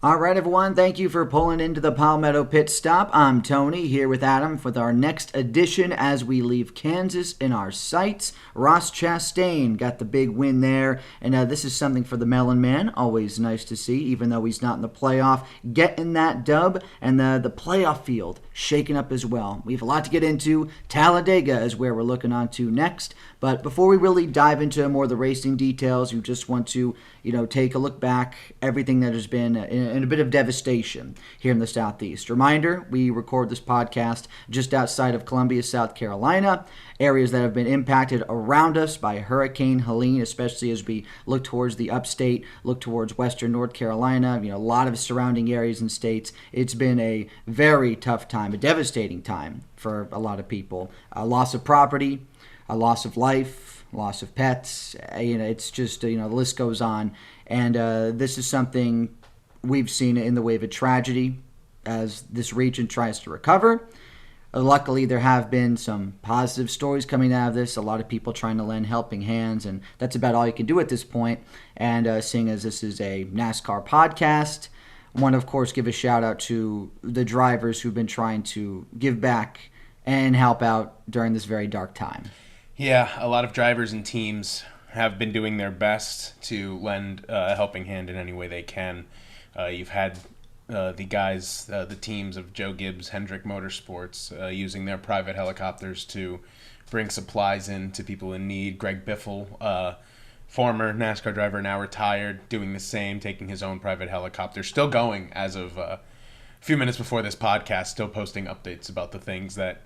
All right, everyone. Thank you for pulling into the Palmetto Pit Stop. I'm Tony here with Adam with our next edition as we leave Kansas in our sights. Ross Chastain got the big win there, and this is something for the Melon Man. Always nice to see, even though he's not in the playoff, getting that dub, and the playoff field shaking up as well. We have a lot to get into. Talladega is where we're looking on to next. But before we really dive into more of the racing details, you just want to, take a look back, everything that has been in a bit of devastation here in the Southeast. Reminder, we record this podcast just outside of Columbia, South Carolina, areas that have been impacted around us by Hurricane Helene, especially as we look towards the upstate, look towards western North Carolina, a lot of surrounding areas and states. It's been a very tough time, a devastating time for a lot of people. A loss of property, a loss of life, loss of pets. It's just, the list goes on. And this is something we've seen in the wave of tragedy as this region tries to recover. Luckily, there have been some positive stories coming out of this. A lot of people trying to lend helping hands, and that's about all you can do at this point. And seeing as this is a NASCAR podcast, I want to, of course, give a shout out to the drivers who've been trying to give back and help out during this very dark time. Yeah, a lot of drivers and teams have been doing their best to lend a helping hand in any way they can. You've had the guys, the teams of Joe Gibbs, Hendrick Motorsports, using their private helicopters to bring supplies in to people in need. Greg Biffle, former NASCAR driver, now retired, doing the same, taking his own private helicopter. Still going as of a few minutes before this podcast, still posting updates about the things that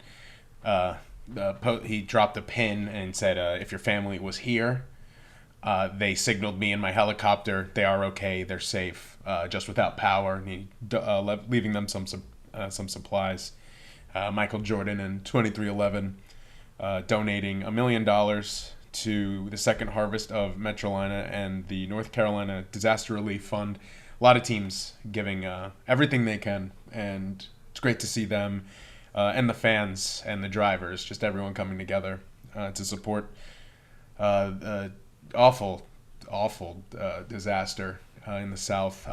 he dropped a pin and said, if your family was here, they signaled me in my helicopter. They are okay. They're safe, just without power. And leaving them some supplies. Michael Jordan in 2311 donating $1 million to the Second Harvest of Metrolina and the North Carolina Disaster Relief Fund. A lot of teams giving everything they can, and it's great to see them and the fans and the drivers, just everyone coming together to support awful disaster in the South.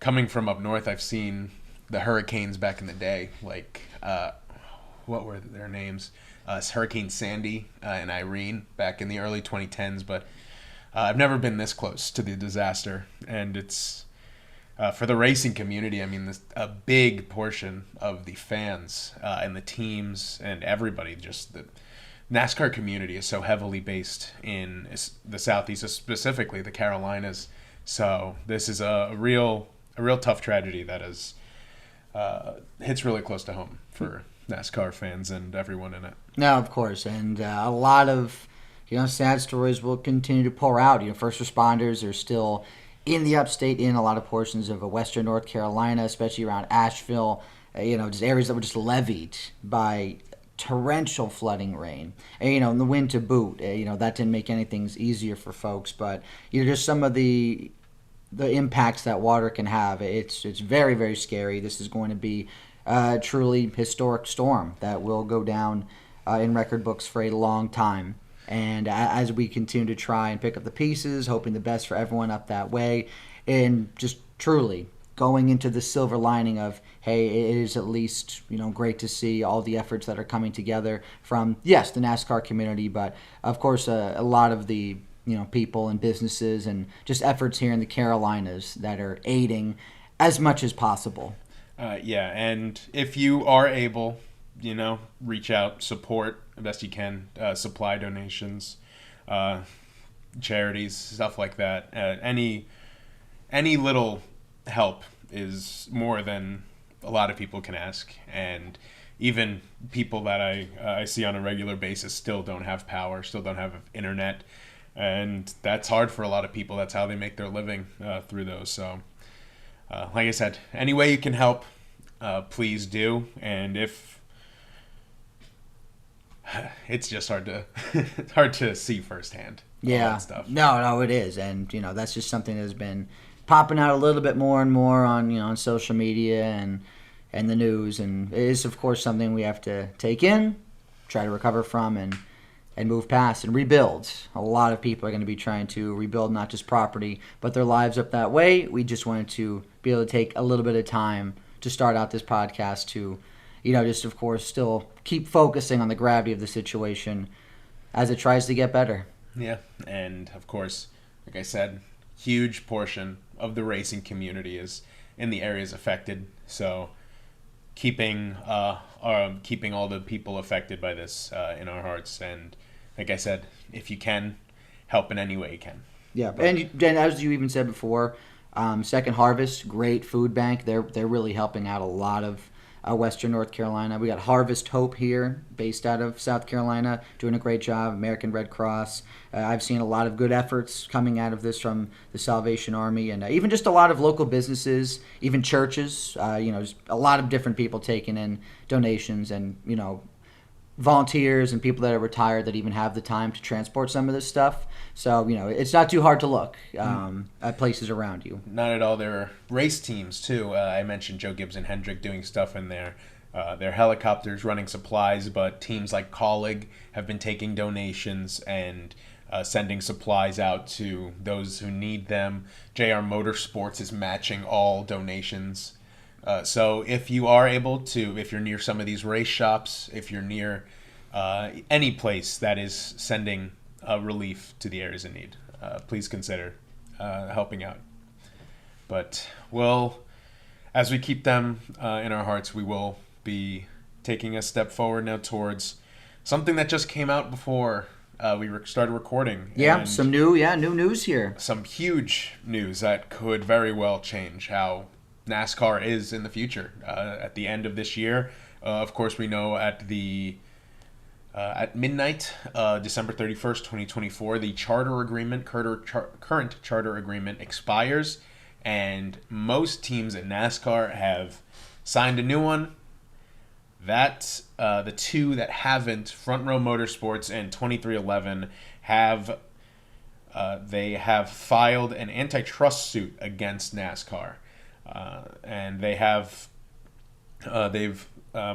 Coming from up north, I've seen the hurricanes back in the day, like what were their names? Hurricane Sandy and Irene back in the early 2010s, but I've never been this close to the disaster, and it's for the racing community. I mean, a big portion of the fans and the teams and everybody, just the NASCAR community is so heavily based in the Southeast, specifically the Carolinas. So this is a real tough tragedy that hits really close to home for NASCAR fans and everyone in it. No, of course, and a lot of sad stories will continue to pour out. First responders are still in the upstate, in a lot of portions of western North Carolina, especially around Asheville. Just areas that were just levied by torrential flooding rain, and the wind to boot. That didn't make anything easier for folks, but just some of the impacts that water can have. It's very, very scary. This is going to be a truly historic storm that will go down in record books for a long time. And as we continue to try and pick up the pieces, hoping the best for everyone up that way, and just truly going into the silver lining of, hey, it is at least, great to see all the efforts that are coming together from, yes, the NASCAR community, but of course a lot of the, people and businesses and just efforts here in the Carolinas that are aiding as much as possible. And if you are able, reach out, support the best you can, supply donations, charities, stuff like that. Any little help is more than a lot of people can ask, and even people that I see on a regular basis still don't have power, still don't have internet, and that's hard for a lot of people. That's how they make their living through those. So like I said, any way you can help, please do. And if it's just hard to see firsthand. Yeah, all that stuff. No, it is, and that's just something that's been popping out a little bit more and more on on social media and the news, and it is of course something we have to take in, try to recover from, and move past and rebuild. A lot of people are going to be trying to rebuild not just property but their lives up that way. We just wanted to be able to take a little bit of time to start out this podcast to, just of course still keep focusing on the gravity of the situation as it tries to get better. Yeah, and of course, like I said, huge portion of the racing community is in the areas affected. So keeping all the people affected by this in our hearts, and like I said, if you can, help in any way you can. Yeah, and as you even said before, Second Harvest, great food bank. They're really helping out a lot of Western North Carolina. We got Harvest Hope here, based out of South Carolina, doing a great job. American Red Cross. I've seen a lot of good efforts coming out of this from the Salvation Army, and even just a lot of local businesses, even churches. Just a lot of different people taking in donations, and volunteers and people that are retired that even have the time to transport some of this stuff. So, it's not too hard to look at places around you. Not at all. There are race teams, too. I mentioned Joe Gibbs and Hendrick doing stuff in there. Their helicopters running supplies, but teams like Colleague have been taking donations and sending supplies out to those who need them. JR Motorsports is matching all donations. So if you are able to, if you're near some of these race shops, if you're near any place that is sending relief to the areas in need, please consider helping out. But as we keep them in our hearts, we will be taking a step forward now towards something that just came out before we started recording. Yeah, some new news here. Some huge news that could very well change how NASCAR is in the future. At the end of this year, of course, we know at midnight, December 31st, 2024, the current charter agreement expires, and most teams at NASCAR have signed a new one. That the two that haven't, Front Row Motorsports and 2311, have filed an antitrust suit against NASCAR. And they've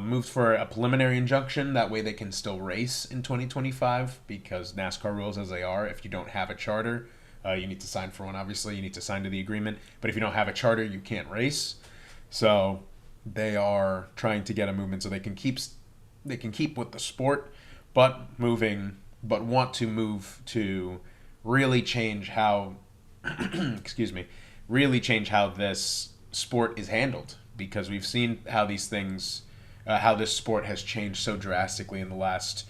moved for a preliminary injunction. That way they can still race in 2025, because NASCAR rules as they are, if you don't have a charter, you need to sign for one. Obviously, you need to sign to the agreement. But if you don't have a charter, you can't race. So they are trying to get a movement so they can keep with the sport, but want to move to really change how really change how this sport is handled, because we've seen how these things, how this sport has changed so drastically in the last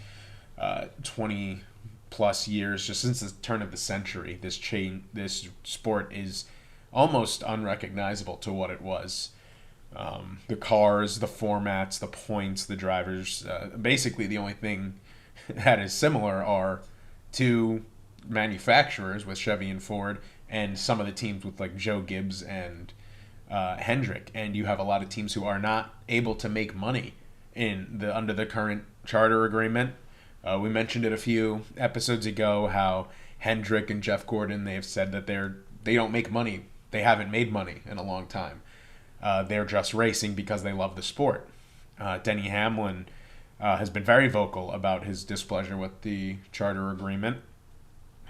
20 plus years, just since the turn of the century. This sport is almost unrecognizable to what it was. The cars, the formats, the points, the drivers, basically the only thing that is similar are two manufacturers with Chevy and Ford, and some of the teams with like Joe Gibbs and Hendrick. And you have a lot of teams who are not able to make money under the current charter agreement. We mentioned it a few episodes ago how Hendrick and Jeff Gordon, they have said that they don't make money. They haven't made money in a long time. They're just racing because they love the sport. Denny Hamlin has been very vocal about his displeasure with the charter agreement,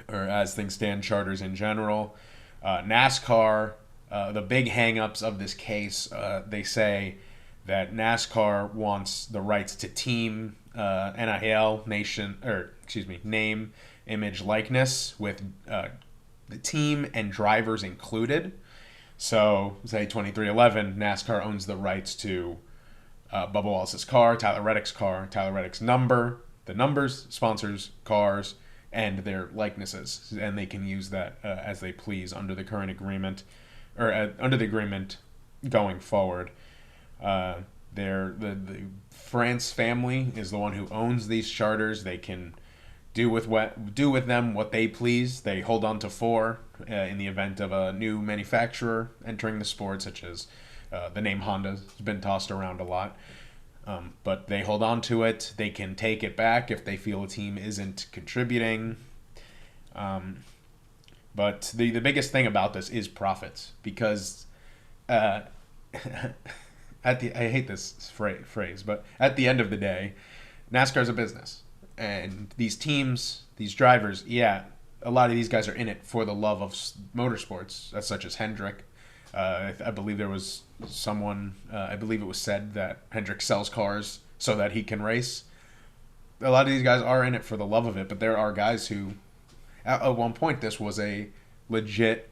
or as things stand, charters in general. NASCAR, the big hang-ups of this case, they say that NASCAR wants the rights to team, NIL, name, image, likeness, with the team and drivers included. So, say 2311, NASCAR owns the rights to Bubba Wallace's car, Tyler Reddick's number, the numbers, sponsors, cars, and their likenesses, and they can use that as they please under the current agreement, or under the agreement going forward. The France family is the one who owns these charters. They can do with them what they please. They hold on to 4 in the event of a new manufacturer entering the sport, such as the name Honda has been tossed around a lot. But they hold on to it. They can take it back if they feel a team isn't contributing. But the biggest thing about this is profits, because I hate this phrase, but at the end of the day, NASCAR is a business. And these teams, these drivers, a lot of these guys are in it for the love of motorsports, such as Hendrick. I believe there was someone, I believe it was said that Hendrick sells cars so that he can race. A lot of these guys are in it for the love of it, but there are guys who, at one point, this was a legitimate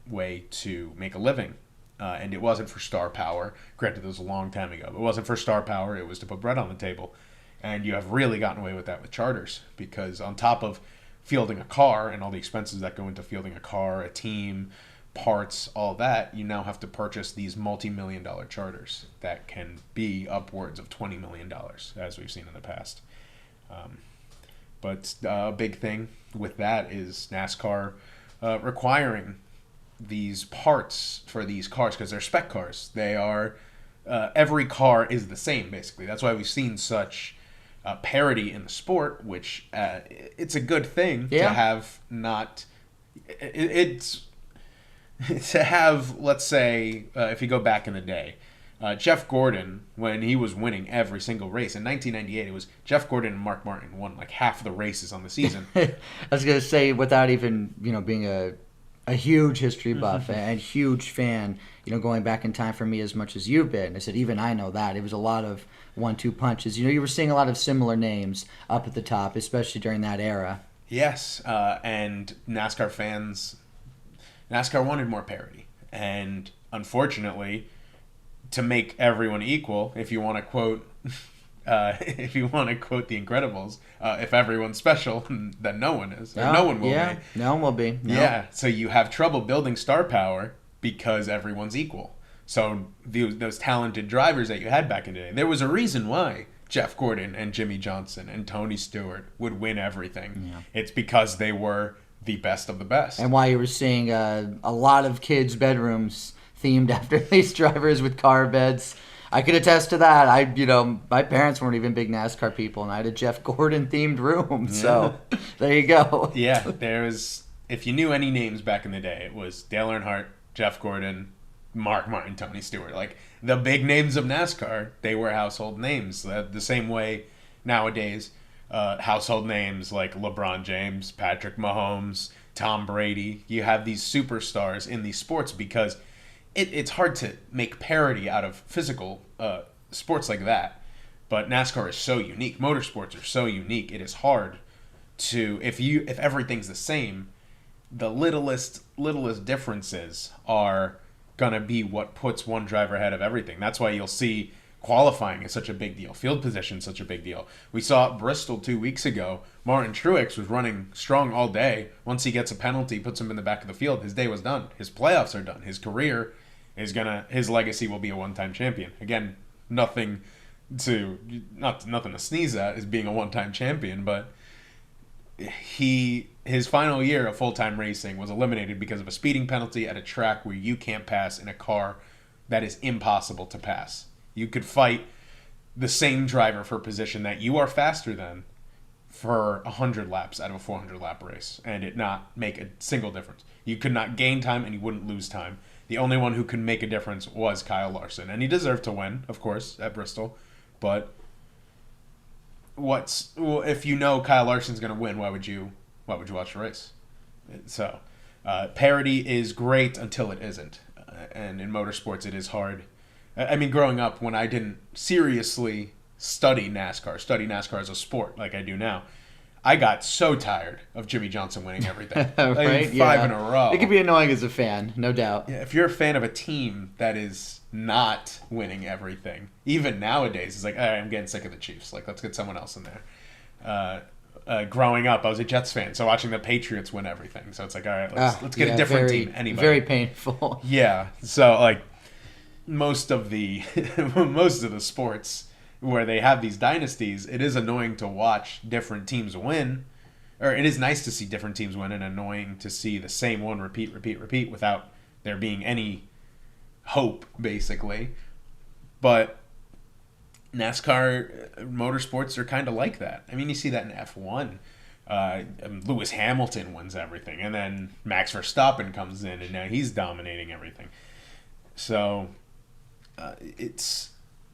way to make a living. And it wasn't for star power. Granted, it was a long time ago. But it wasn't for star power. It was to put bread on the table. And you have really gotten away with that with charters. Because on top of fielding a car and all the expenses that go into fielding a car, a team, parts, all that, you now have to purchase these multi-million-dollar charters that can be upwards of $20 million, as we've seen in the past. But a big thing with that is NASCAR requiring these parts for these cars, because they're spec cars. They are every car is the same, basically. That's why we've seen such parity in the sport, which it's a good thing to have. Not it's to have, let's say, if you go back in the day, Jeff Gordon, when he was winning every single race in 1998, it was Jeff Gordon and Mark Martin won like half of the races on the season. I was gonna say, without even being a huge history buff and huge fan, going back in time for me as much as you've been. I said, even I know that. It was a lot of 1-2 punches. You were seeing a lot of similar names up at the top, especially during that era. Yes, and NASCAR wanted more parity. And unfortunately, to make everyone equal, if you want to quote The Incredibles, if everyone's special, then no one is. Or no one will be. No one will be. No. Yeah, so you have trouble building star power because everyone's equal. So those talented drivers that you had back in the day, there was a reason why Jeff Gordon and Jimmy Johnson and Tony Stewart would win everything. Yeah. It's because they were the best of the best. And why you were seeing a lot of kids' bedrooms themed after these drivers with car beds. I could attest to that. My parents weren't even big NASCAR people, and I had a Jeff Gordon themed room. So there you go. Yeah, if you knew any names back in the day, it was Dale Earnhardt, Jeff Gordon, Mark Martin, Tony Stewart. Like the big names of NASCAR, they were household names. The same way nowadays, household names like LeBron James, Patrick Mahomes, Tom Brady. You have these superstars in these sports because it's hard to make parity out of physical sports like that. But NASCAR is so unique. Motorsports are so unique. It is hard to, if everything's the same, the littlest differences are going to be what puts one driver ahead of everything. That's why you'll see qualifying is such a big deal. Field position is such a big deal. We saw at Bristol 2 weeks ago, Martin Truex was running strong all day. Once he gets a penalty, puts him in the back of the field, his day was done. His playoffs are done. His career his legacy will be a one-time champion. Again, nothing to sneeze at as being a one-time champion, but his final year of full-time racing was eliminated because of a speeding penalty at a track where you can't pass in a car that is impossible to pass. You could fight the same driver for position that you are faster than for 100 laps out of a 400-lap race and it not make a single difference. You could not gain time and you wouldn't lose time. The only one who could make a difference was Kyle Larson, and he deserved to win, of course, at Bristol. But if you know Kyle Larson's going to win, why would you watch the race? So, parity is great until it isn't, and in motorsports it is hard. I mean, growing up, when I didn't seriously study NASCAR as a sport like I do now, I got so tired of Jimmy Johnson winning everything. Right? Five in a row. It can be annoying as a fan, no doubt. Yeah, if you're a fan of a team that is not winning everything, even nowadays, it's like, all right, I'm getting sick of the Chiefs. Like, let's get someone else in there. Growing up, I was a Jets fan, so watching the Patriots win everything. So it's like, all right, let's get a different team. Anybody. Very painful. Yeah. So like most of the sports where they have these dynasties, it is annoying to watch different teams win, or it is nice to see different teams win and annoying to see the same one repeat without there being any hope, basically. But NASCAR motorsports are kind of like that. I mean, you see that in F1. Lewis Hamilton wins everything, and then Max Verstappen comes in, and now he's dominating everything. So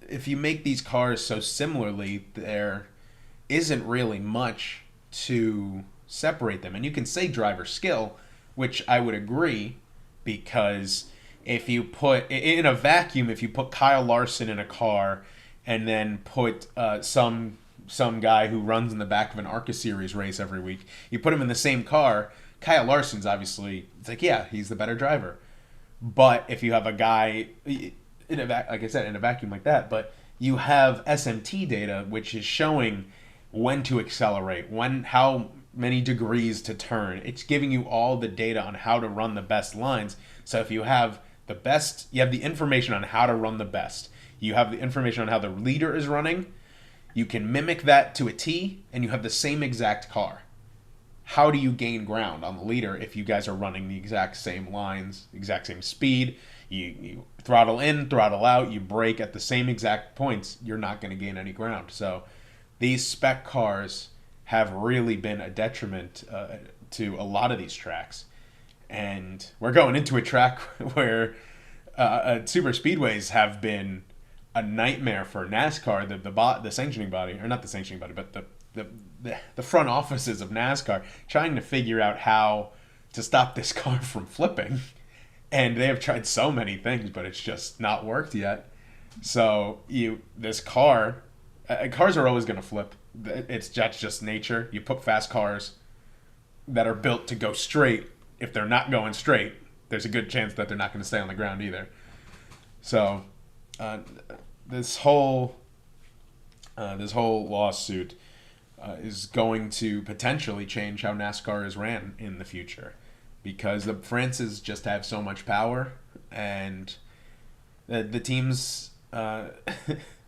if you make these cars so similarly, there isn't really much to separate them. And you can say driver skill, which I would agree, because if you put in a vacuum, if you put Kyle Larson in a car and then put some guy who runs in the back of an ARCA Series race every week, you put him in the same car, Kyle Larson's obviously, it's like, yeah, he's the better driver. But if you have a guy like I said, in a vacuum like that, but you have SMT data which is showing when to accelerate, how many degrees to turn. It's giving you all the data on how to run the best lines. So if you have the best, you have the information on how to run the best. You have the information on how the leader is running. You can mimic that to a T, and you have the same exact car. How do you gain ground on the leader if you guys are running the exact same lines, exact same speed? You throttle in, throttle out, you brake at the same exact points, you're not going to gain any ground. So these spec cars have really been a detriment to a lot of these tracks. And we're going into a track where super speedways have been a nightmare for NASCAR, the sanctioning body, or not the sanctioning body, but the front offices of NASCAR, trying to figure out how to stop this car from flipping. And they have tried so many things, but it's just not worked yet. So cars are always going to flip. That's just nature. You put fast cars that are built to go straight. If they're not going straight, there's a good chance that they're not going to stay on the ground either. So this whole lawsuit is going to potentially change how NASCAR is ran in the future, because the Frances just have so much power, and the teams,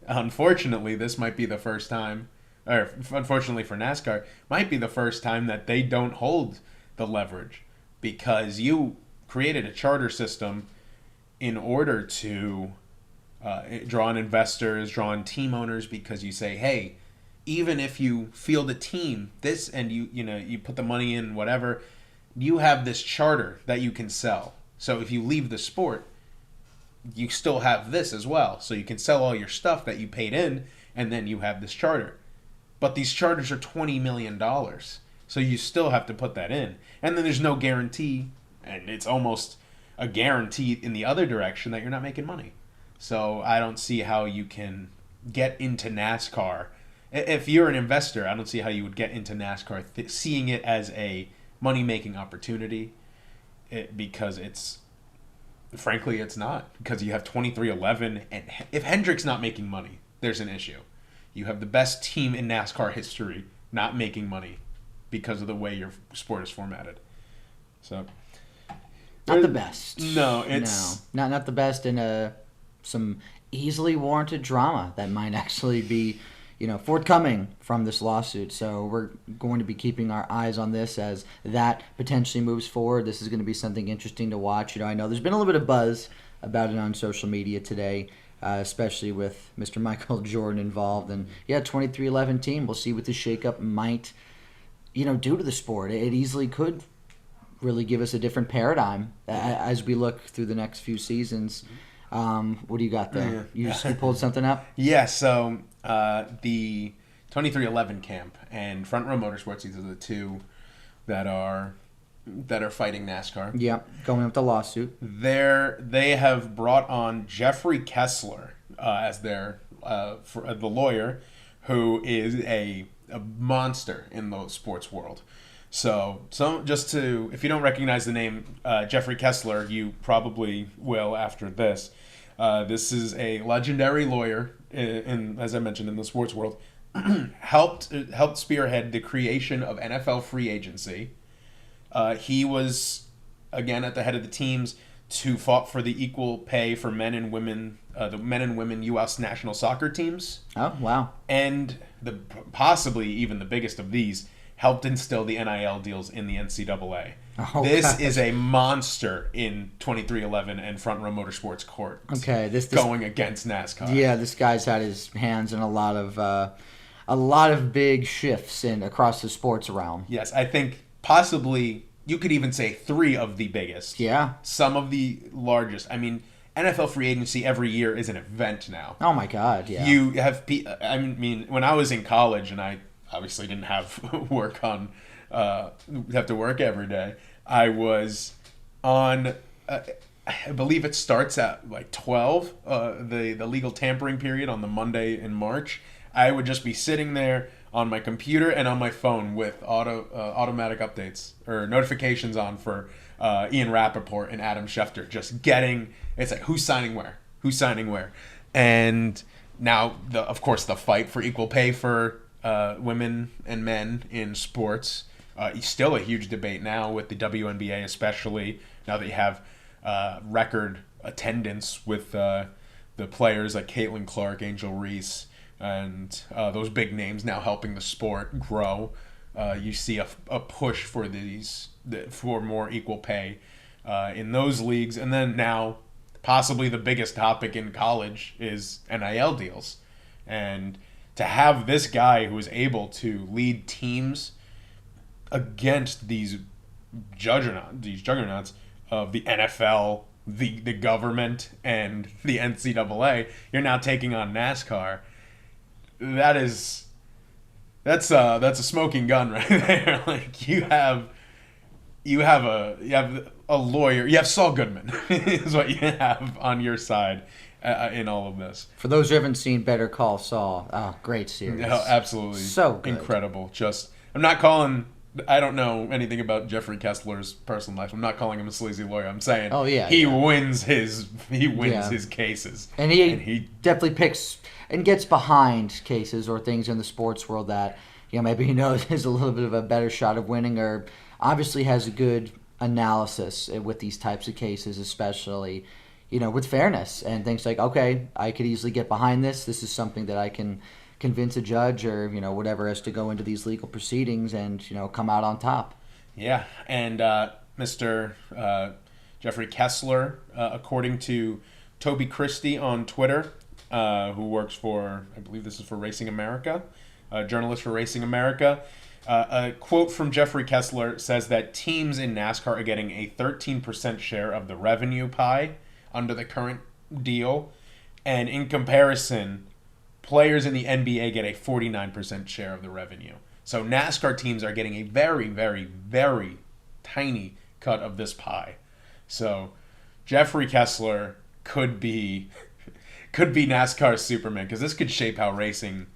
unfortunately, this might be the first time, or unfortunately for NASCAR, might be the first time that they don't hold the leverage, because you created a charter system in order to draw in investors, draw in team owners, because you say, hey, even if you field a team, this, and you put the money in, whatever, you have this charter that you can sell. So if you leave the sport, you still have this as well. So you can sell all your stuff that you paid in, and then you have this charter. But these charters are $20 million. So you still have to put that in. And then there's no guarantee, and it's almost a guarantee in the other direction that you're not making money. So I don't see how you can get into NASCAR. If you're an investor, I don't see how you would get into NASCAR seeing it as a money-making opportunity, because frankly, it's not. Because you have 2311, and if Hendrick's not making money, there's an issue. You have the best team in NASCAR history not making money because of the way your sport is formatted. So, not the best. No, it's not the best, and some easily warranted drama that might actually be, forthcoming from this lawsuit. So we're going to be keeping our eyes on this as that potentially moves forward. This is going to be something interesting to watch. I know there's been a little bit of buzz about it on social media today, especially with Mr. Michael Jordan involved. And 2311 team. We'll see what this shakeup might, do to the sport. It easily could really give us a different paradigm as we look through the next few seasons. What do you got there? You pulled something up? Yeah, so the 2311 camp and Front Row Motorsports, these are the two that are fighting NASCAR. Yeah, going up the lawsuit. They have brought on Jeffrey Kessler as their the lawyer, who is a monster in the sports world. So if you don't recognize the name Jeffrey Kessler, you probably will after this. This is a legendary lawyer, as I mentioned, in the sports world. helped spearhead the creation of NFL free agency. He was, again, at the head of the teams who fought for the equal pay for men and women, the men and women U.S. national soccer teams. Oh, wow. And possibly even the biggest of these, helped instill the NIL deals in the NCAA. This is a monster in 2311 and Front Row Motorsports court. Okay, this going against NASCAR. Yeah, this guy's had his hands in a lot of big shifts across the sports realm. Yes, I think possibly you could even say 3 of the biggest. Yeah, some of the largest. I mean, NFL free agency every year is an event now. Oh my God! Yeah, you have. I mean, when I was in college and I obviously didn't have have to work every day, I was on I believe it starts at like 12, the legal tampering period on the Monday in March. I would just be sitting there on my computer and on my phone with automatic updates or notifications on for Ian Rappaport and Adam Schefter, just getting, it's like, who's signing where, and now of course the fight for equal pay for women and men in sports, still a huge debate now with the WNBA, especially now that you have record attendance with the players like Caitlin Clark, Angel Reese, and those big names now helping the sport grow. You see a push for for more equal pay in those leagues, and then now possibly the biggest topic in college is NIL deals, and to have this guy who is able to lead teams against these juggernauts of the NFL, the government, and the NCAA, you're now taking on NASCAR. That's a smoking gun right there. Like you have a lawyer. You have Saul Goodman is what you have on your side in all of this. For those who haven't seen Better Call Saul, great series. Oh, absolutely, so good. Incredible. I'm not calling. I don't know anything about Jeffrey Kessler's personal life. I'm not calling him a sleazy lawyer. I'm saying he wins his cases. And he definitely picks and gets behind cases or things in the sports world that maybe he knows is a little bit of a better shot of winning, or obviously has a good analysis with these types of cases, especially with fairness and things like, okay, I could easily get behind this. This is something that I can convince a judge or whatever as to go into these legal proceedings and come out on top. Yeah, and Mr. Jeffrey Kessler, according to Toby Christie on Twitter, who works for, I believe this is for Racing America, a journalist for Racing America, a quote from Jeffrey Kessler says that teams in NASCAR are getting a 13% share of the revenue pie under the current deal, and in comparison, players in the NBA get a 49% share of the revenue. So NASCAR teams are getting a very, very, very tiny cut of this pie. So Jeffrey Kessler could be NASCAR's Superman, because this could shape how racing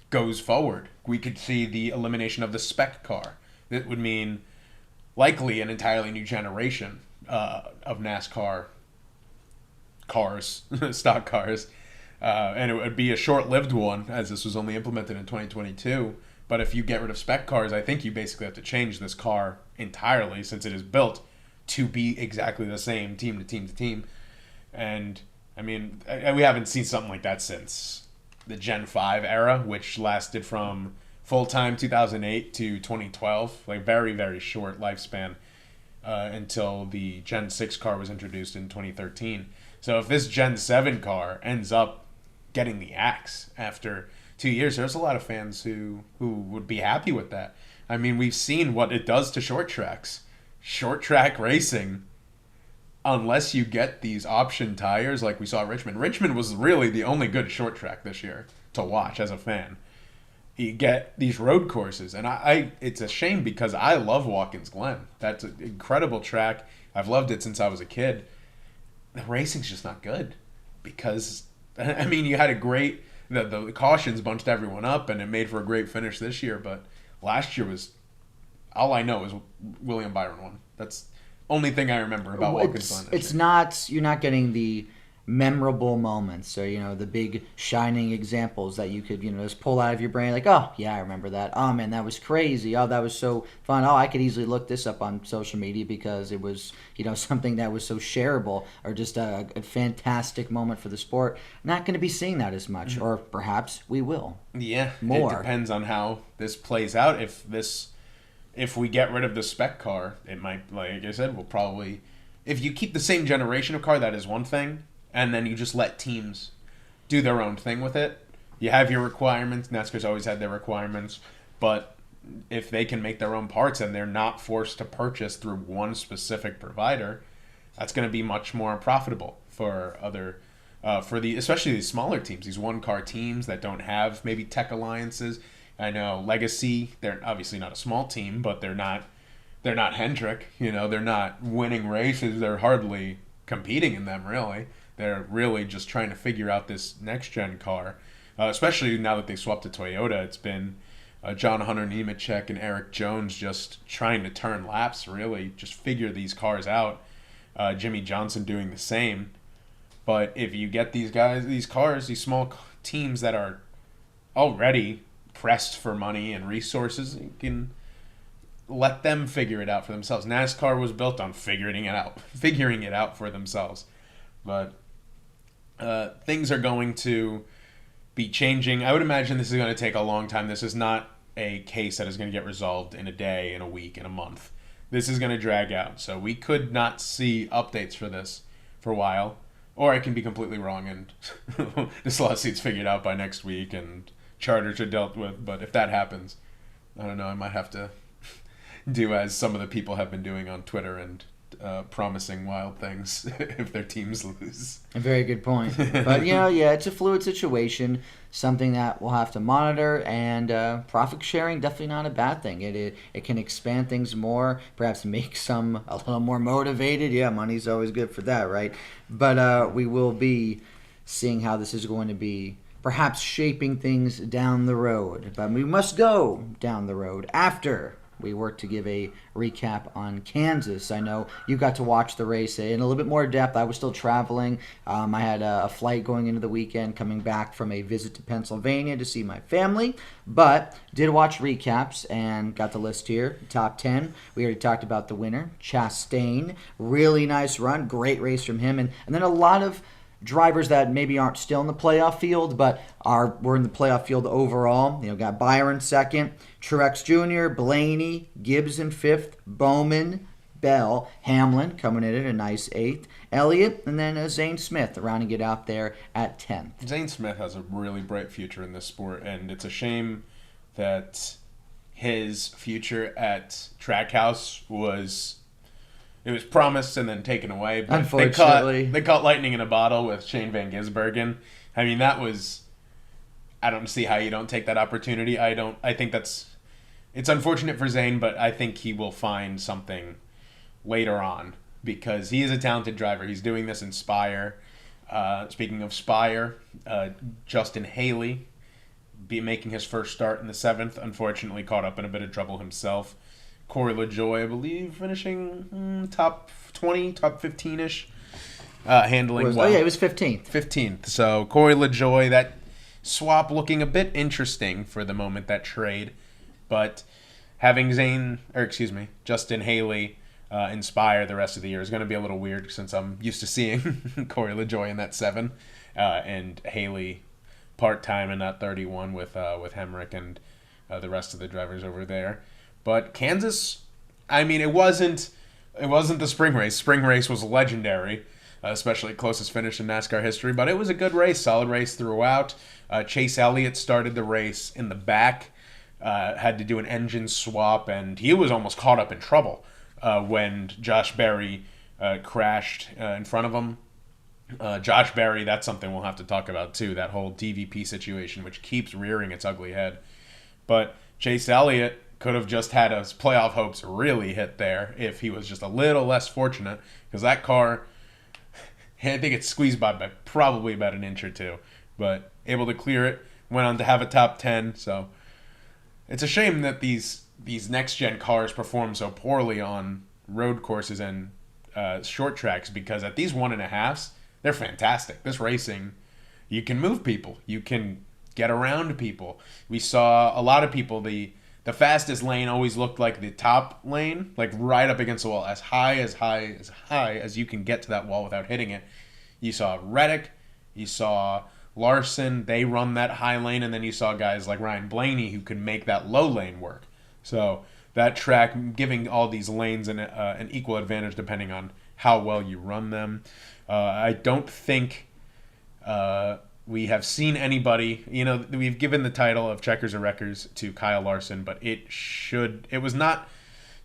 goes forward. We could see the elimination of the spec car. That would mean likely an entirely new generation of NASCAR cars, stock cars. And it would be a short-lived one, as this was only implemented in 2022. But if you get rid of spec cars, I think you basically have to change this car entirely, since it is built to be exactly the same team to team to team. And, I mean, we haven't seen something like that since the Gen 5 era, which lasted from full-time 2008 to 2012. Like, very, very short lifespan until the Gen 6 car was introduced in 2013. So if this Gen 7 car ends up getting the axe after 2 years, there's a lot of fans who would be happy with that. I mean, we've seen what it does to short tracks. Short track racing, unless you get these option tires like we saw at Richmond. Richmond was really the only good short track this year to watch as a fan. You get these road courses, and I it's a shame because I love Watkins Glen. That's an incredible track. I've loved it since I was a kid. The racing's just not good because, I mean, you had a great, the cautions bunched everyone up and it made for a great finish this year, but last year was, all I know is William Byron won. That's only thing I remember about Watkins Glen. It's not, you're not getting the memorable moments or, the big shining examples that you could, just pull out of your brain like, oh, yeah, I remember that. Oh, man, that was crazy. Oh, that was so fun. Oh, I could easily look this up on social media because it was, something that was so shareable or just a fantastic moment for the sport. Not going to be seeing that as much, or perhaps we will. Yeah, more. It depends on how this plays out. If we get rid of the spec car, it might, like I said, we'll probably, if you keep the same generation of car, that is one thing. And then you just let teams do their own thing with it. You have your requirements. NASCAR's always had their requirements. But if they can make their own parts and they're not forced to purchase through one specific provider, that's going to be much more profitable for especially these smaller teams, these one-car teams that don't have maybe tech alliances. I know Legacy, they're obviously not a small team, but they're not Hendrick. They're not winning races. They're hardly competing in them, really. They're really just trying to figure out this next-gen car, especially now that they swapped to Toyota. It's been John Hunter Nemechek and Eric Jones just trying to turn laps, really, just figure these cars out. Jimmy Johnson doing the same. But if you get these guys, these cars, these small teams that are already pressed for money and resources, you can let them figure it out for themselves. NASCAR was built on figuring it out for themselves. But things are going to be changing. I would imagine this is going to take a long time. This is not a case that is going to get resolved in a day, in a week, in a month. This is going to drag out. So we could not see updates for this for a while. Or I can be completely wrong and this lawsuit's figured out by next week and charters are dealt with. But if that happens, I don't know, I might have to do as some of the people have been doing on Twitter and promising wild things if their teams lose. A very good point. But, yeah, it's a fluid situation, something that we'll have to monitor, and profit sharing, definitely not a bad thing. It can expand things more, perhaps make some a little more motivated. Yeah, money's always good for that, right? But we will be seeing how this is going to be perhaps shaping things down the road. But we must go down the road after we work to give a recap on Kansas. I know you got to watch the race in a little bit more depth. I was still traveling. I had a flight going into the weekend, coming back from a visit to Pennsylvania to see my family, but did watch recaps and got the list here. Top 10. We already talked about the winner, Chastain. Really nice run. Great race from him. And then a lot of drivers that maybe aren't still in the playoff field, but were in the playoff field overall. Got Byron second, Truex Jr., Blaney, Gibbs in fifth, Bowman, Bell, Hamlin coming in at a nice eighth, Elliott, and then Zane Smith rounding it out there at 10th. Zane Smith has a really bright future in this sport, and it's a shame that his future at Trackhouse was promised and then taken away. But unfortunately, they caught lightning in a bottle with Shane Van Gisbergen. I mean, I don't see how you don't take that opportunity. I think it's unfortunate for Zane, but I think he will find something later on because he is a talented driver. He's doing this in Spire. Speaking of Spire, Justin Haley making his first start in the 7th, unfortunately caught up in a bit of trouble himself. Corey LaJoy, I believe, finishing top 20, top 15-ish, handling well. Oh, yeah, it was 15th. 15th. So Corey LaJoy, that swap looking a bit interesting for the moment, that trade. But having Justin Haley inspire the rest of the year is going to be a little weird since I'm used to seeing Corey LaJoy in that 7 and Haley part-time in that 31 with Hemrick and the rest of the drivers over there. But Kansas, I mean, it wasn't the spring race. Spring race was legendary, especially closest finish in NASCAR history. But it was a good race, solid race throughout. Chase Elliott started the race in the back, had to do an engine swap, and he was almost caught up in trouble when Josh Berry crashed in front of him. Josh Berry, that's something we'll have to talk about too, that whole DVP situation, which keeps rearing its ugly head. But Chase Elliott could have just had his playoff hopes really hit there if he was just a little less fortunate, because that car, I think it's squeezed by probably about an inch or two, but able to clear it, went on to have a top 10. So it's a shame that these next-gen cars perform so poorly on road courses and short tracks, because at these 1.5s, they're fantastic. This racing, you can move people. You can get around people. We saw a lot of people, the fastest lane always looked like the top lane, like right up against the wall, as high as you can get to that wall without hitting it. You saw Reddick, you saw Larson, they run that high lane, and then you saw guys like Ryan Blaney who could make that low lane work. So that track giving all these lanes an equal advantage depending on how well you run them. I don't think we have seen anybody, we've given the title of Checkers or Wreckers to Kyle Larson, but it was not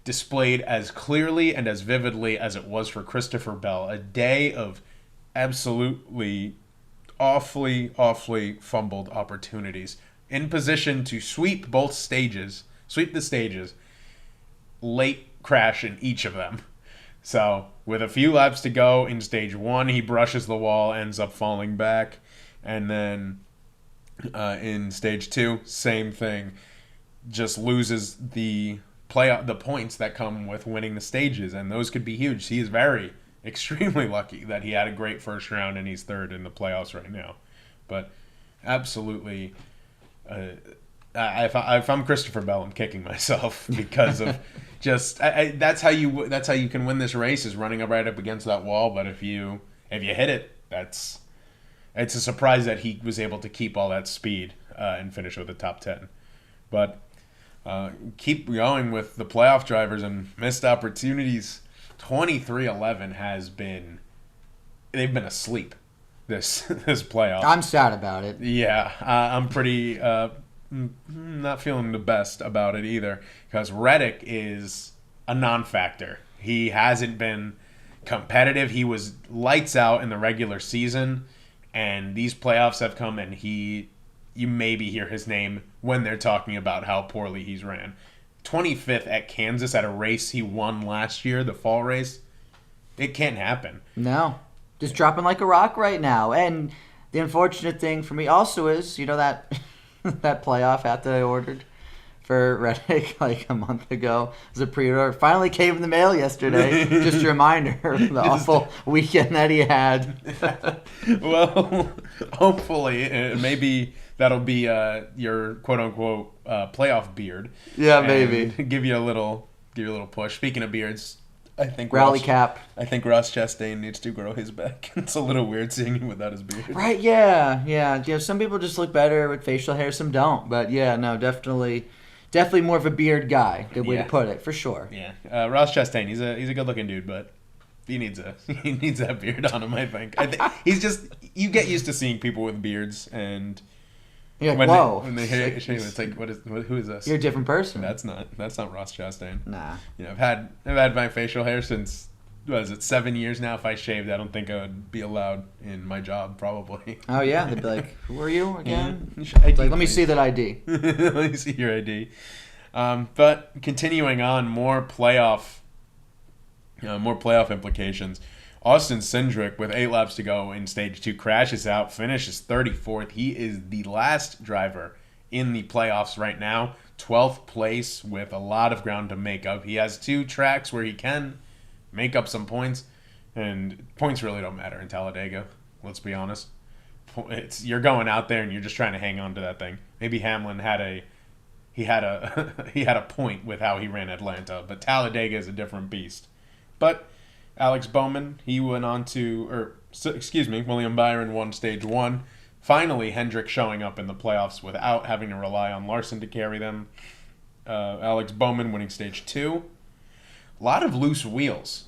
displayed as clearly and as vividly as it was for Christopher Bell. A day of absolutely awfully fumbled opportunities. In position to sweep the stages, late crash in each of them. So with a few laps to go in stage 1, he brushes the wall, ends up falling back. And then in stage 2, same thing. Just loses the points that come with winning the stages, and those could be huge. He is extremely lucky that he had a great first round and he's third in the playoffs right now. But absolutely, if I'm Christopher Bell, I'm kicking myself because of just that's how you can win this race, is running right up against that wall. But if you hit it, it's a surprise that he was able to keep all that speed and finish with a top 10. But keep going with the playoff drivers and missed opportunities. 23-11 they've been asleep this playoff. I'm sad about it. Yeah, I'm pretty not feeling the best about it either, because Reddick is a non-factor. He hasn't been competitive. He was lights out in the regular season, and these playoffs have come, and you maybe hear his name when they're talking about how poorly he's ran. 25th at Kansas at a race he won last year, the fall race. It can't happen. No. Just dropping like a rock right now. And the unfortunate thing for me also is, that that playoff hat that I ordered for Reddick like a month ago as a pre-order finally came in the mail yesterday. Just a reminder of the awful weekend that he had. Well, hopefully, maybe that'll be your quote-unquote playoff beard. Yeah, maybe. Give you a little push. Speaking of beards, I think Rally cap. I think Ross Chastain needs to grow his back. It's a little weird seeing him without his beard. Right? Yeah. Some people just look better with facial hair, some don't. But yeah, no, definitely more of a beard guy. Good way to put it, for sure. Yeah, Ross Chastain, he's a good-looking dude, but he needs that beard on him. I think he's just, you get used to seeing people with beards, and you're like, whoa. When they hear it, it's like, who is this? You're a different person. That's not Ross Chastain. Nah. I've had my facial hair since, 7 years now. If I shaved, I don't think I would be allowed in my job, probably. Oh yeah, they'd be like, who are you again? Yeah. Like, let me see that ID. Let me see your ID. But continuing on, more playoff implications. Austin Cindric, with 8 laps to go in stage 2, crashes out, finishes 34th. He is the last driver in the playoffs right now. 12th place with a lot of ground to make up. He has 2 tracks where he can make up some points, and points really don't matter in Talladega. Let's be honest. You're going out there and you're just trying to hang on to that thing. Maybe Hamlin had a point with how he ran Atlanta, but Talladega is a different beast. But Alex Bowman, he went on to, William Byron won stage 1. Finally, Hendrick showing up in the playoffs without having to rely on Larson to carry them. Alex Bowman winning stage 2. A lot of loose wheels.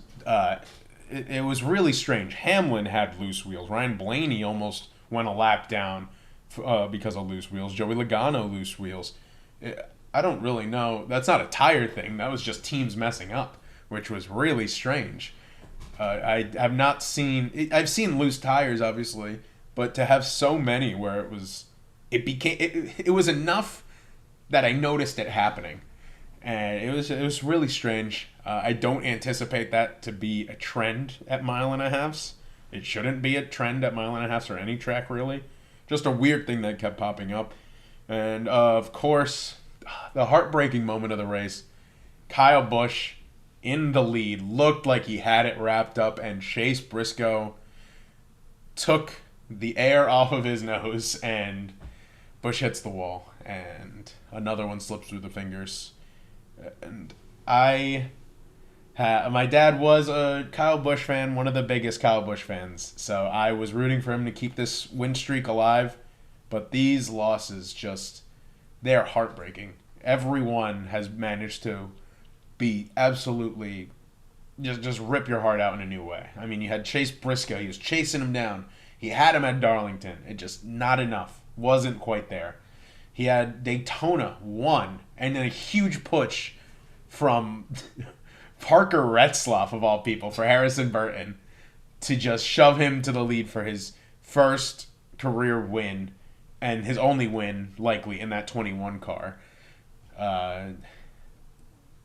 It was really strange. Hamlin had loose wheels. Ryan Blaney almost went a lap down because of loose wheels. Joey Logano loose wheels. I don't really know. That's not a tire thing. That was just teams messing up, which was really strange. I have not seen. I've seen loose tires, obviously, but to have so many where it was enough that I noticed it happening, and it was really strange. I don't anticipate that to be a trend at 1.5 miles. It shouldn't be a trend at 1.5 miles or any track, really. Just a weird thing that kept popping up. And, of course, the heartbreaking moment of the race, Kyle Busch in the lead, looked like he had it wrapped up, and Chase Briscoe took the air off of his nose, and Busch hits the wall, and another one slips through the fingers. And my dad was a Kyle Busch fan, one of the biggest Kyle Busch fans, so I was rooting for him to keep this win streak alive. But these losses they're heartbreaking. Everyone has managed to be absolutely just rip your heart out in a new way. I mean, you had Chase Briscoe. He was chasing him down. He had him at Darlington. It just not enough. Wasn't quite there. He had Daytona won, and then a huge push from Parker Retzlaff, of all people, for Harrison Burton to just shove him to the lead for his first career win and his only win, likely, in that 21 car.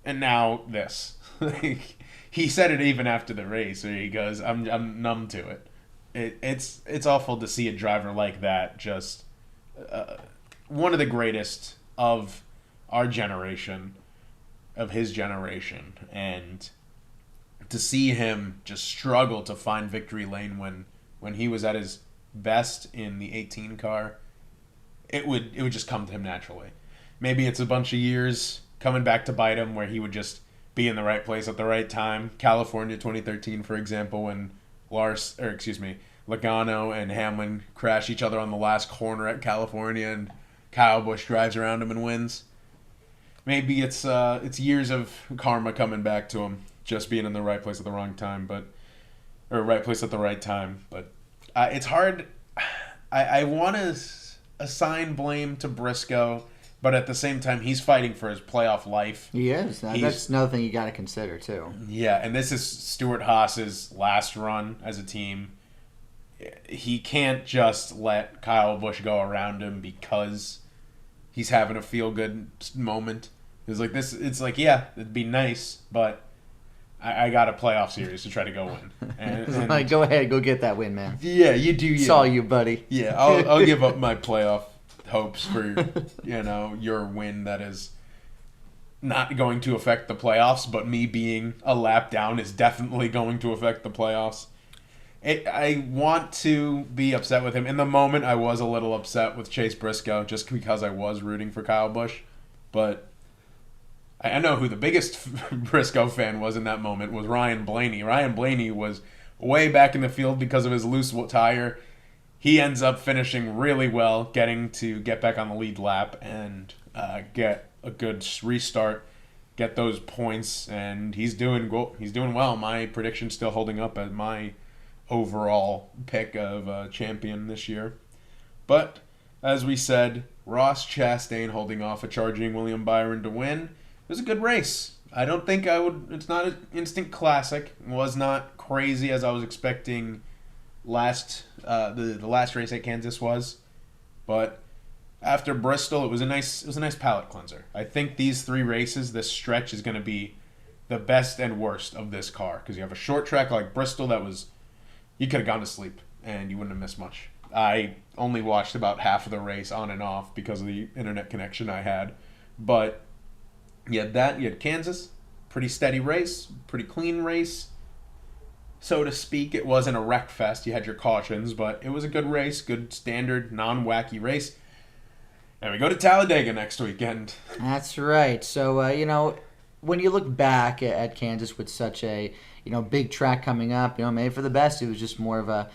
and now this. Like, he said it even after the race, where he goes, I'm numb to it. It's awful to see a driver like that, just one of the greatest of our generation, of his generation, and to see him just struggle to find victory lane when he was at his best in the 18 car, it would just come to him naturally. Maybe it's a bunch of years coming back to bite him, where he would just be in the right place at the right time. California 2013, for example, when Logano and Hamlin crash each other on the last corner at California, and Kyle Busch drives around him and wins. Maybe it's years of karma coming back to him, just being in the right place at the wrong time, or right place at the right time. But it's hard. I want to assign blame to Briscoe, but at the same time, he's fighting for his playoff life. He is. That's another thing you got to consider too. Yeah, and this is Stewart-Haas's last run as a team. He can't just let Kyle Busch go around him because he's having a feel-good moment. It's like this. It's like, yeah, it'd be nice, but I got a playoff series to try to go win. And like, go ahead, go get that win, man. Yeah, you do. Yeah. Saw you, buddy. Yeah, I'll give up my playoff hopes for your win that is not going to affect the playoffs, but me being a lap down is definitely going to affect the playoffs. I want to be upset with him. In the moment, I was a little upset with Chase Briscoe just because I was rooting for Kyle Busch. But I know who the biggest Briscoe fan was in that moment was Ryan Blaney. Ryan Blaney was way back in the field because of his loose tire. He ends up finishing really well, getting to get back on the lead lap and get a good restart, get those points, and he's doing well. My prediction's still holding up as my overall pick of champion this year. But as we said, Ross Chastain holding off a charging William Byron to win. It was a good race. I don't think it's not an instant classic. It was not crazy as I was expecting the last race at Kansas was. But after Bristol, it was a nice palate cleanser. I think these three races, this stretch is going to be the best and worst of this car, because you have a short track like Bristol that was, you could have gone to sleep and you wouldn't have missed much. I only watched about half of the race on and off because of the internet connection I had. But you had Kansas, pretty steady race, pretty clean race, so to speak. It wasn't a wreck fest. You had your cautions, but it was a good race, good standard, non-wacky race. And we go to Talladega next weekend. That's right. So, when you look back at Kansas with such a, big track coming up, maybe for the best, it was just more of a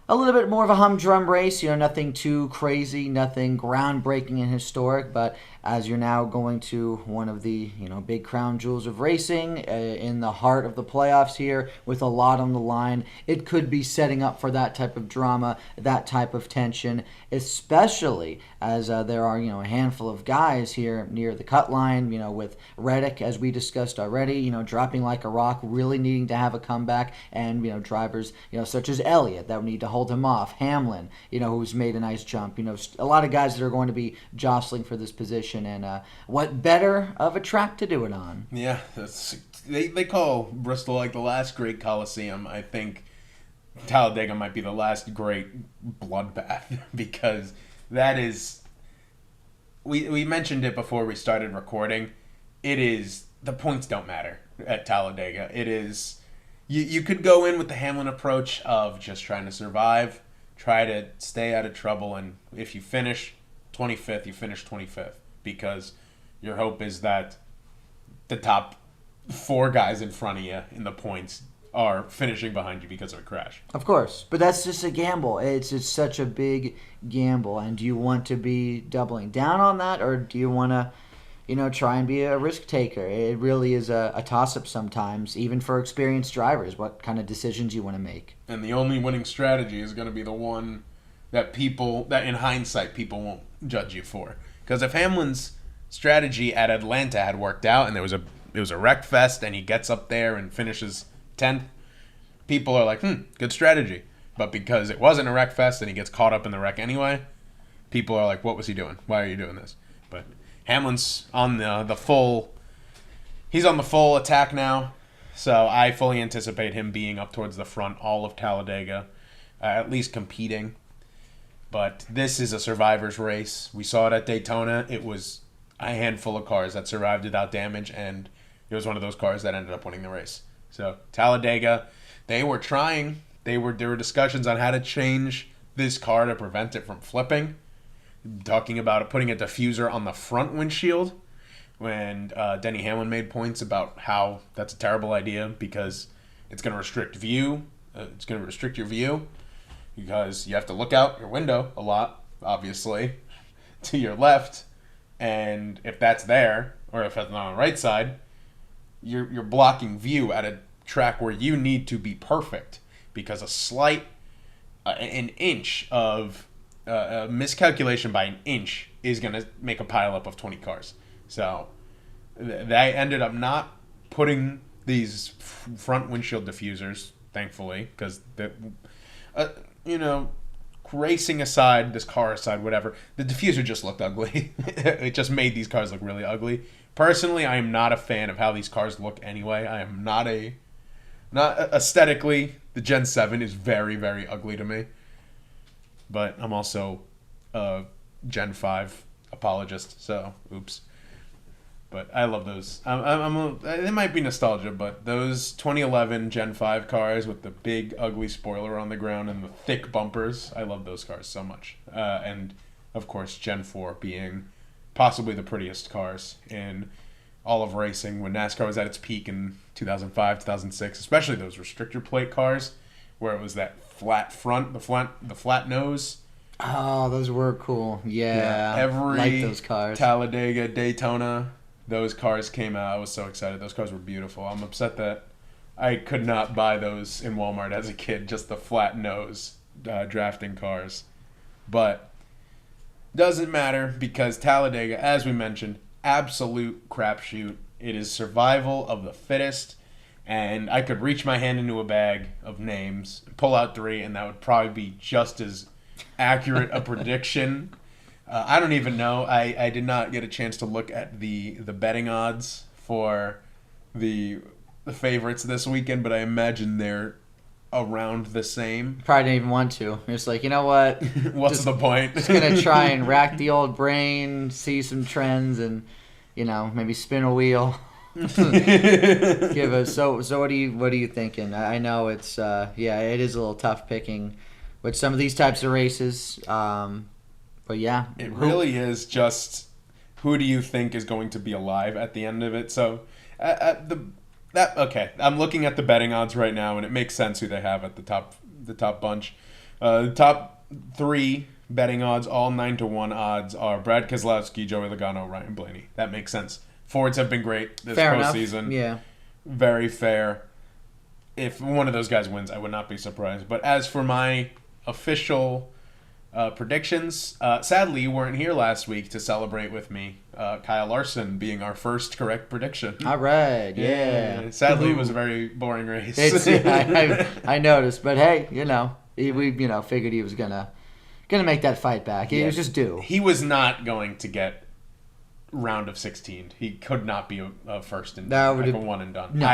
little bit more of a humdrum race, nothing too crazy, nothing groundbreaking and historic, but as you're now going to one of the, big crown jewels of racing in the heart of the playoffs here with a lot on the line, it could be setting up for that type of drama, that type of tension, especially as there are, a handful of guys here near the cut line, with Reddick, as we discussed already, dropping like a rock, really needing to have a comeback, and, drivers, such as Elliott that need to hold him off, Hamlin, who's made a nice jump, a lot of guys that are going to be jostling for this position, and what better of a track to do it on? Yeah, they call Bristol like the last great Coliseum. I think Talladega might be the last great bloodbath, because that is, we mentioned it before we started recording, it is, the points don't matter at Talladega. It is, you could go in with the Hamlin approach of just trying to survive, try to stay out of trouble, and if you finish 25th, you finish 25th, because your hope is that the top four guys in front of you in the points are finishing behind you because of a crash. Of course, but that's just a gamble. It's such a big gamble, and do you want to be doubling down on that, or do you want to, try and be a risk taker? It really is a toss-up sometimes, even for experienced drivers, what kind of decisions you want to make. And the only winning strategy is going to be the one that in hindsight people won't judge you for. Because if Hamlin's strategy at Atlanta had worked out and it was a wreck fest and he gets up there and finishes 10th, people are like, good strategy. But because it wasn't a wreck fest and he gets caught up in the wreck anyway, people are like, what was he doing? Why are you doing this? But Hamlin's on the full he's on the full attack now. So I fully anticipate him being up towards the front all of Talladega, at least competing. But this is a survivor's race. We saw it at Daytona. It was a handful of cars that survived without damage, and it was one of those cars that ended up winning the race. So Talladega, they were trying. There were discussions on how to change this car to prevent it from flipping. Talking about putting a diffuser on the front windshield. When Denny Hamlin made points about how that's a terrible idea because it's going to restrict view. It's going to restrict your view because you have to look out your window a lot, obviously, to your left. And if that's there, or if it's not on the right side, you're blocking view at a track where you need to be perfect because a slight, an inch of a miscalculation by an inch is going to make a pileup of 20 cars. So they ended up not putting these front windshield diffusers, thankfully, because racing aside, this car aside, whatever, the diffuser just looked ugly. It just made these cars look really ugly. Personally, I am not a fan of how these cars look anyway. I am not aesthetically, the Gen 7 is very, very ugly to me. But I'm also a Gen 5 apologist, so oops. But I love those. It might be nostalgia, but those 2011 Gen 5 cars with the big ugly spoiler on the ground and the thick bumpers, I love those cars so much. And of course, Gen 4 being possibly the prettiest cars in all of racing when NASCAR was at its peak in 2005, 2006, especially those restrictor plate cars where it was that flat front, the flat nose. Oh, those were cool. Yeah. Every like those cars. Talladega, Daytona, those cars came out. I was so excited. Those cars were beautiful. I'm upset that I could not buy those in Walmart as a kid, just the flat nose drafting cars. But doesn't matter because Talladega, as we mentioned, absolute crapshoot. It is survival of the fittest. And I could reach my hand into a bag of names, pull out 3, and that would probably be just as accurate a prediction. I don't even know. I did not get a chance to look at the betting odds for the favorites this weekend, but I imagine they're around the same. Probably didn't even want to. It's like, you know what? What's the point? Just going to try and rack the old brain, see some trends, and, maybe spin a wheel. Give us so what are you thinking? I know it's it is a little tough picking with some of these types of races, but yeah, it really is just who do you think is going to be alive at the end of it. So I'm looking at the betting odds right now, and it makes sense who they have at the top bunch. The top 3 betting odds, all 9-1 odds, are Brad Keselowski, Joey Logano, Ryan Blaney. That makes sense. Fords have been great this postseason. Yeah. Very fair. If one of those guys wins, I would not be surprised. But as for my official predictions, sadly, you weren't here last week to celebrate with me. Kyle Larson being our first correct prediction. All right, yeah. Sadly, it was a very boring race. I noticed, but hey, we figured he was gonna make that fight back. He was just due. He was not going to get round of 16. He could not be a first and a one and done. No.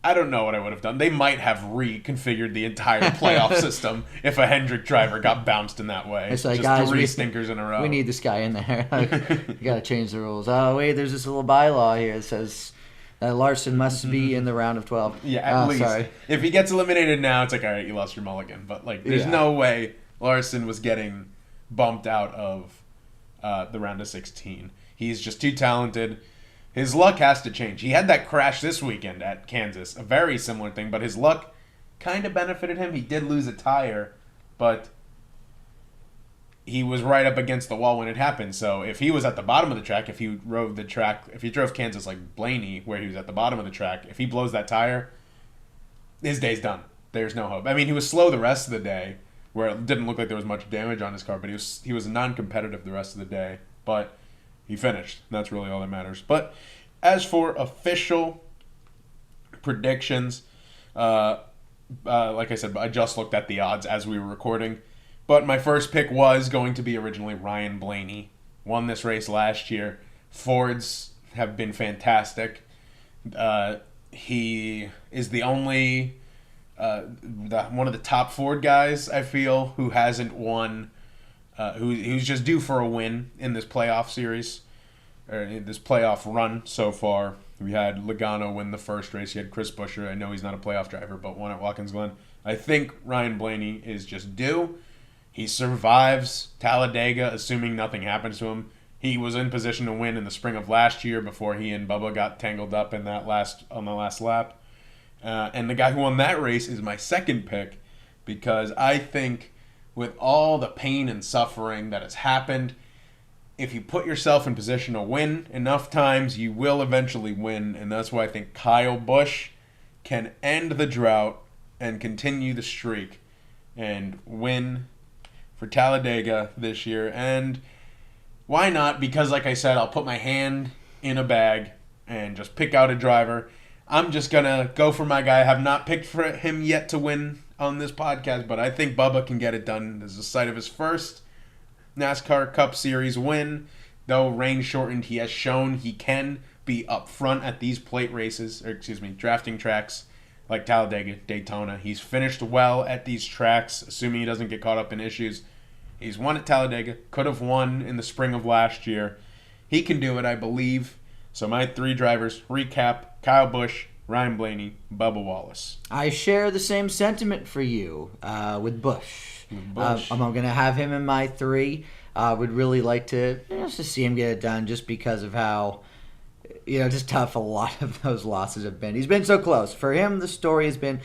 I don't know what I would have done. They might have reconfigured the entire playoff system if a Hendrick driver got bounced in that way. It's like, just guys, 3 stinkers in a row. We need this guy in there. You got to change the rules. Oh, wait, there's this little bylaw here that says that Larson must be in the round of 12. Yeah, at least. Sorry. If he gets eliminated now, it's like, all right, you lost your mulligan. But there's no way Larson was getting bumped out of the round of 16. He's just too talented. His luck has to change. He had that crash this weekend at Kansas, a very similar thing, but his luck kind of benefited him. He did lose a tire, but he was right up against the wall when it happened. So if he was at the bottom of the track, if he drove Kansas like Blaney, where he was at the bottom of the track, if he blows that tire, his day's done. There's no hope. I mean, he was slow the rest of the day, where it didn't look like there was much damage on his car, but he was non-competitive the rest of the day. But he finished. And that's really all that matters. But as for official predictions, like I said, I just looked at the odds as we were recording. But my first pick was going to be originally Ryan Blaney. Won this race last year. Ford's have been fantastic. He is the only one of the top Ford guys, I feel, who hasn't won, who's just due for a win in this playoff series, or in this playoff run so far. We had Logano win the first race. You had Chris Buescher. I know he's not a playoff driver, but won at Watkins Glen. I think Ryan Blaney is just due. He survives Talladega, assuming nothing happens to him. He was in position to win in the spring of last year before he and Bubba got tangled up in that on the last lap. And the guy who won that race is my second pick, because I think with all the pain and suffering that has happened, if you put yourself in position to win enough times, you will eventually win. And that's why I think Kyle Busch can end the drought and continue the streak and win for Talladega this year. And why not? Because like I said, I'll put my hand in a bag and just pick out a driver. I'm just going to go for my guy. I have not picked for him yet to win on this podcast, but I think Bubba can get it done. This is the sight of his first NASCAR Cup Series win. Though rain shortened, he has shown he can be up front at these drafting tracks like Talladega, Daytona. He's finished well at these tracks, assuming he doesn't get caught up in issues. He's won at Talladega, could have won in the spring of last year. He can do it, I believe. So my three drivers, recap: Kyle Busch, Ryan Blaney, Bubba Wallace. I share the same sentiment for you with Busch. I'm going to have him in my three. Would really like to just to see him get it done, just because of how just tough a lot of those losses have been. He's been so close. For him, the story has been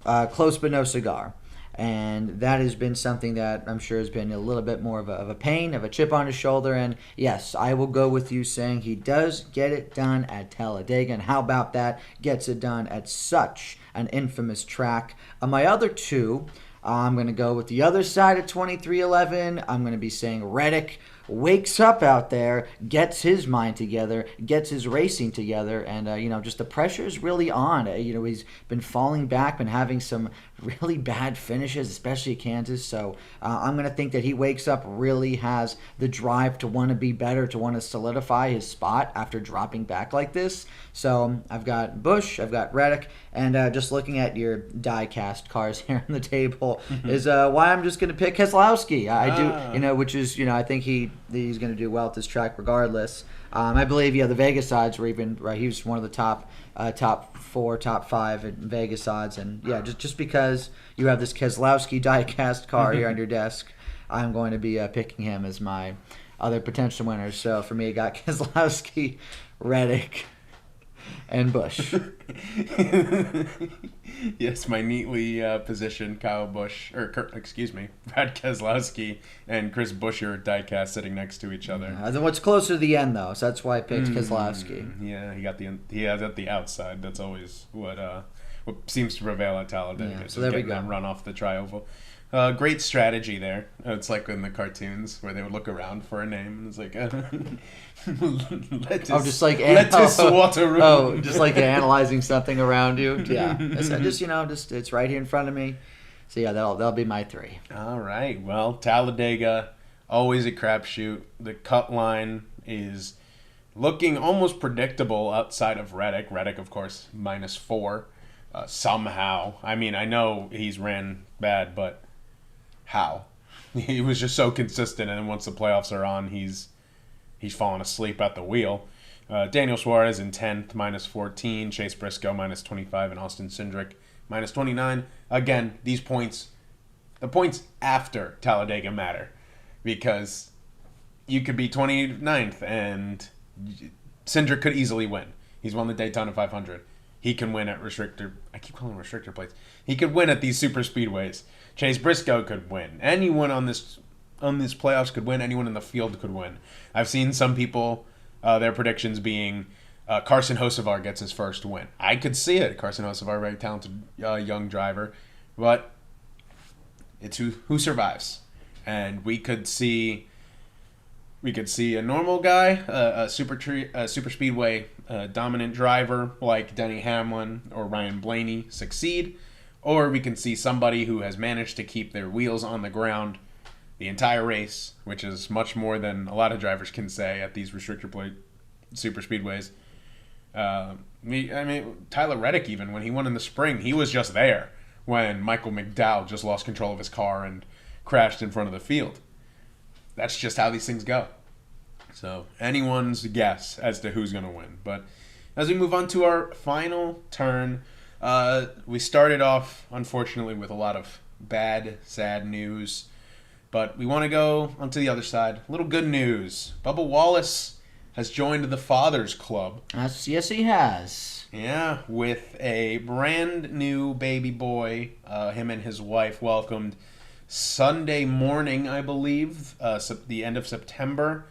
close but no cigar. And that has been something that I'm sure has been a little bit more of a pain, of a chip on his shoulder. And yes, I will go with you saying he does get it done at Talladega. And how about that? Gets it done at such an infamous track. My other two, I'm going to go with the other side of 2311. I'm going to be saying Reddick wakes up out there, gets his mind together, gets his racing together, and just the pressure is really on. He's been falling back, been having some really bad finishes, especially at Kansas. So I'm going to think that he wakes up, really has the drive to want to be better, to want to solidify his spot after dropping back like this. So I've got Busch, I've got Reddick, and just looking at your die-cast cars here on the table is why I'm just going to pick Keselowski. I do, which is, I think he's going to do well at this track regardless. I believe, the Vegas odds were even right. He was one of the top 4, top 5 in Vegas odds, and just because you have this Keselowski die-cast car here on your desk, I'm going to be picking him as my other potential winners. So for me, I got Keselowski, Reddick, and Busch. Yes, my neatly positioned Brad Keselowski and Chris Buescher diecast sitting next to each other. What's closer to the end, though, so that's why I picked Keselowski. Yeah, he has at the outside. That's always what seems to prevail at Talladega. Yeah, so there we go. That run off the tri-oval. Great strategy there. It's like in the cartoons where they would look around for a name, and it's like, lettuce water. Oh, just like analyzing something around you. Yeah, just it's right here in front of me. So that'll be my three. All right. Well, Talladega, always a crapshoot. The cut line is looking almost predictable outside of Reddick. Reddick, of course, -4 somehow. I mean, I know he's ran bad, but how? He was just so consistent, and then once the playoffs are on, he's fallen asleep at the wheel. Daniel Suarez in 10th, -14. Chase Briscoe, -25. And Austin Cindric, -29. Again, the points after Talladega matter, because you could be 29th, and Cindric could easily win. He's won the Daytona 500. He can win at I keep calling them restrictor plates. He could win at these super speedways. Chase Briscoe could win. Anyone on this playoffs could win. Anyone in the field could win. I've seen some people, their predictions being Carson Hocevar gets his first win. I could see it. Carson Hocevar, very talented young driver, but it's who survives. And we could see a normal guy, a super speedway dominant driver like Denny Hamlin or Ryan Blaney succeed, or we can see somebody who has managed to keep their wheels on the ground the entire race, which is much more than a lot of drivers can say at these restrictor plate super speedways. I mean, Tyler Reddick, even when he won in the spring, he was just there when Michael McDowell just lost control of his car and crashed in front of the field. That's just how these things go. So anyone's guess as to who's going to win. But as we move on to our final turn, we started off, unfortunately, with a lot of bad, sad news. But we want to go onto the other side. A little good news. Bubba Wallace has joined the Fathers Club. Yes, he has. Yeah, with a brand new baby boy. Him and his wife welcomed Sunday morning, I believe, the end of September,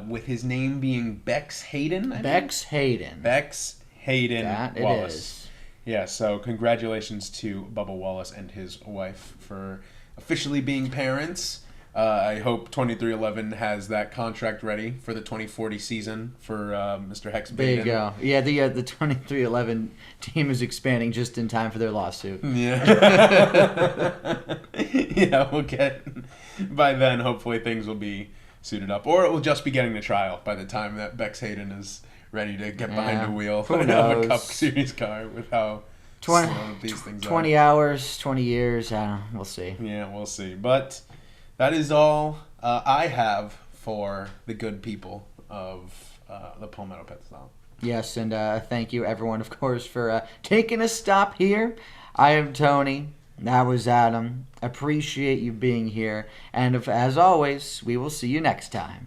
with his name being Bex Hayden. Bex Hayden. Bex Hayden That Wallace. it is. Yeah, so congratulations to Bubba Wallace and his wife for officially being parents. I hope 2311 has that contract ready for the 2040 season for Mr. Hex There you Baden. go. Yeah, the 2311 team is expanding just in time for their lawsuit. Yeah. Yeah, we'll get... By then, hopefully things will be suited up. Or it will just be getting to trial by the time that Bex Hayden is ready to get behind the wheel Who of a knows? Cup Series car with how 20, slow these things 20 are. hours, 20 years, we'll see. Yeah, we'll see. But that is all I have for the good people of the Palmetto Pitstop. Yes, and thank you, everyone, of course, for taking a stop here. I am Tony. That was Adam. Appreciate you being here. And as always, we will see you next time.